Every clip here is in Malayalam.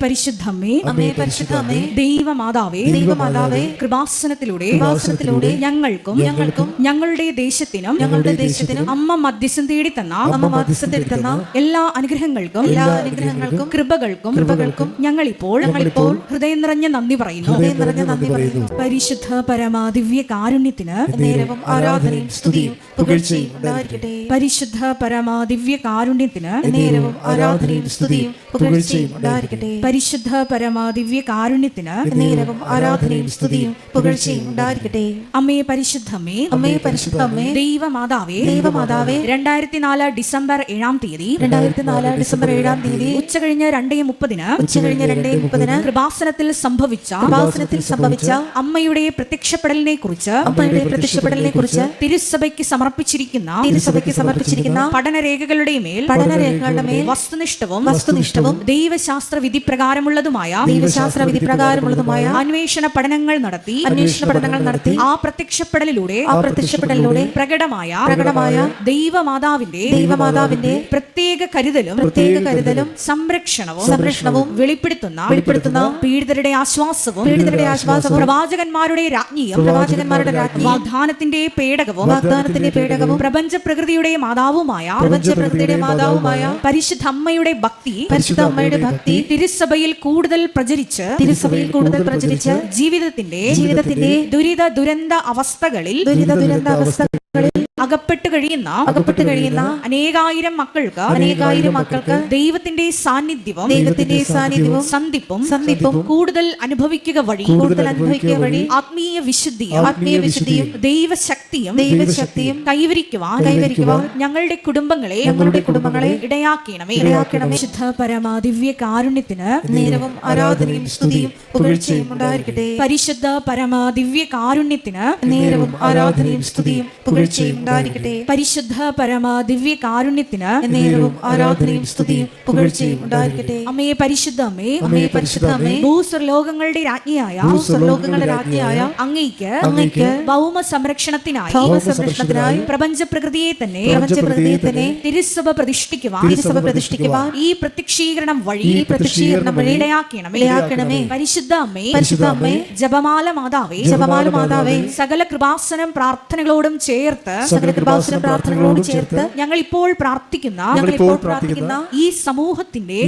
പരിശുദ്ധമ്മേ, പരിശുദ്ധമ്മേ, ദൈവമാതാവേ, ദൈവമാതാവേ, കൃപാസനത്തിലൂടെ ഞങ്ങൾക്കും ഞങ്ങളുടെ ദേശത്തിനും അമ്മ മധ്യസ്ഥം തേടി തന്ന എല്ലാ അനുഗ്രഹങ്ങൾക്കും കൃപകൾക്കും ഞങ്ങളിപ്പോൾ ഹൃദയം നിറഞ്ഞ നന്ദി പറയുന്നു. പരിശുദ്ധ പരമാദിവ്യ കാരുണ്യത്തിന് നേരവും ആരാധനയും സ്തുതിയും പുകഴ്ചയും ഉണ്ടായിരിക്കട്ടെ. പരിശുദ്ധ പരമാദിവ്യ കാരുണ്യത്തിന് നേരവും ആരാധനയും സ്തുതിയും പുകഴ്ചയും ഉണ്ടായിരിക്കട്ടെ. പരിശുദ്ധ പരമാദിവ്യ കാരുണ്യത്തിന് നേരവും ആരാധനയും സ്തുതിയും പുകഴ്ചയും ഉണ്ടായിരിക്കട്ടെ. അമ്മേ പരിശുദ്ധമ്മേ, അമ്മേ പരിശുദ്ധമ്മേ, ദൈവമാതാവേ, 2004 ഡിസംബർ 7 തീയതി ഉച്ചകഴിഞ്ഞ് 2:30 കൃപാസനത്തിൽ സംഭവിച്ച അമ്മയുടെ പ്രത്യക്ഷപ്പെടലിനെ കുറിച്ച് തിരുസഭയ്ക്ക് സമർപ്പിച്ചിരിക്കുന്ന പഠനരേഖകളുടെ മേൽ വസ്തുനിഷ്ഠവും ദൈവശാസ്ത്ര വിധി പ്രകാരമുള്ളതുമായ അന്വേഷണ പഠനങ്ങൾ നടത്തി ആ പ്രത്യക്ഷപ്പെടലിലൂടെ പ്രകടമായ ദൈവമാതാവിന്റെ പ്രത്യേക കരുതലും സംരക്ഷണവും വെളിപ്പെടുത്തുന്ന പീഡിതരുടെ ആശ്വാസവും പ്രവാചകന്മാരുടെ രാജ്ഞിയും വാഗ്ദാനത്തിന്റെ പേടകവും പ്രപഞ്ച പ്രകൃതിയുടെ മാതാവുമായ പരിശുദ്ധ അമ്മയുടെ ഭക്തി തിരുസഭയിൽ കൂടുതൽ പ്രചരിച്ച് ജീവിതത്തിന്റെ ദുരിത ദുരന്ത അവസ്ഥകളിൽ അകപ്പെട്ടു കഴിയുന്ന അനേകായിരം മക്കൾക്ക് ദൈവത്തിന്റെ സാന്നിധ്യവും സന്ധിപ്പും കൂടുതൽ അനുഭവിക്കുക വഴി ആത്മീയ വിശുദ്ധിയും ദൈവശക്തിയും കൈവരിക്കുവാൻ ഞങ്ങളുടെ കുടുംബങ്ങളെ ഇടയാക്കണമേ. വിശുദ്ധ പരമാദിവ്യ കാരുണ്യത്തിന് നേരവും ആരാധനയും സ്തുതിയും പുകഴ്ചയും ഉണ്ടായിരിക്കട്ടെ. പരിശുദ്ധ പരമാദിവ്യ കാരുണ്യത്തിന് നേരവും ആരാധനയും സ്തുതിയും പുകഴ്ചയും ഉണ്ടായിരിക്കട്ടെ. പരിശുദ്ധ പരമാദിവ്യ കാരുണ്യത്തിന് നേരവും ആരാധനയും സ്തുതിയും പുകഴ്ചയും ഉണ്ടായിരിക്കട്ടെ. അമ്മേ പരിശുദ്ധമ്മേ, പരിശുദ്ധമ്മേ, ഭൂസ്വർലോകങ്ങളുടെ രാജ്ഞിയായ അങ്ങയ്ക്ക് ഭൗമ സംരക്ഷണത്തിനായി പ്രപഞ്ച പ്രകൃതിയെ തന്നെ തിരുസഭ പ്രതിഷ്ഠിക്കുവാൻ ഈ പ്രത്യക്ഷീകരണം വഴി ഇടയാക്കണമേ. പരിശുദ്ധ അമ്മേ, ജപമാല മാതാവേ, സകല കൃപാസനം പ്രാർത്ഥനകളോടും ചേർത്ത് ഞങ്ങൾ ഇപ്പോൾ പ്രാർത്ഥിക്കുന്ന ഈ സമൂഹത്തിന്റെ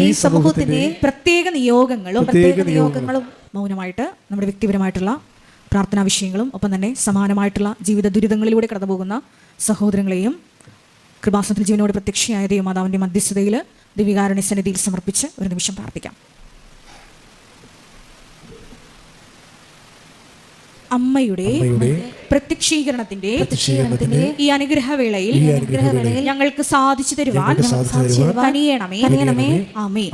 പ്രത്യേക നിയോഗങ്ങളും മൗനമായിട്ട് നമ്മുടെ വ്യക്തിപരമായിട്ടുള്ള പ്രാർത്ഥനാ വിഷയങ്ങളും ഒപ്പം തന്നെ സമാനമായിട്ടുള്ള ജീവിത ദുരിതങ്ങളിലൂടെ കടന്നുപോകുന്ന സഹോദരങ്ങളെയും കൃപാസനത്തിൽ ജീവനോട് പ്രത്യക്ഷയായ ദൈവമാതാവിന്റെ മധ്യസ്ഥതയിൽ ദിവികാരുണ്യ സന്നിധിയിൽ സമർപ്പിച്ച് ഒരു നിമിഷം പ്രാർത്ഥിക്കാം. അമ്മയുടെ പ്രത്യക്ഷീകരണത്തിന്റെ ഈ അനുഗ്രഹവേളയിൽ ഞങ്ങൾക്ക് സാധിച്ചു തരുവാൻ കനിയണമേ. ആമേൻ.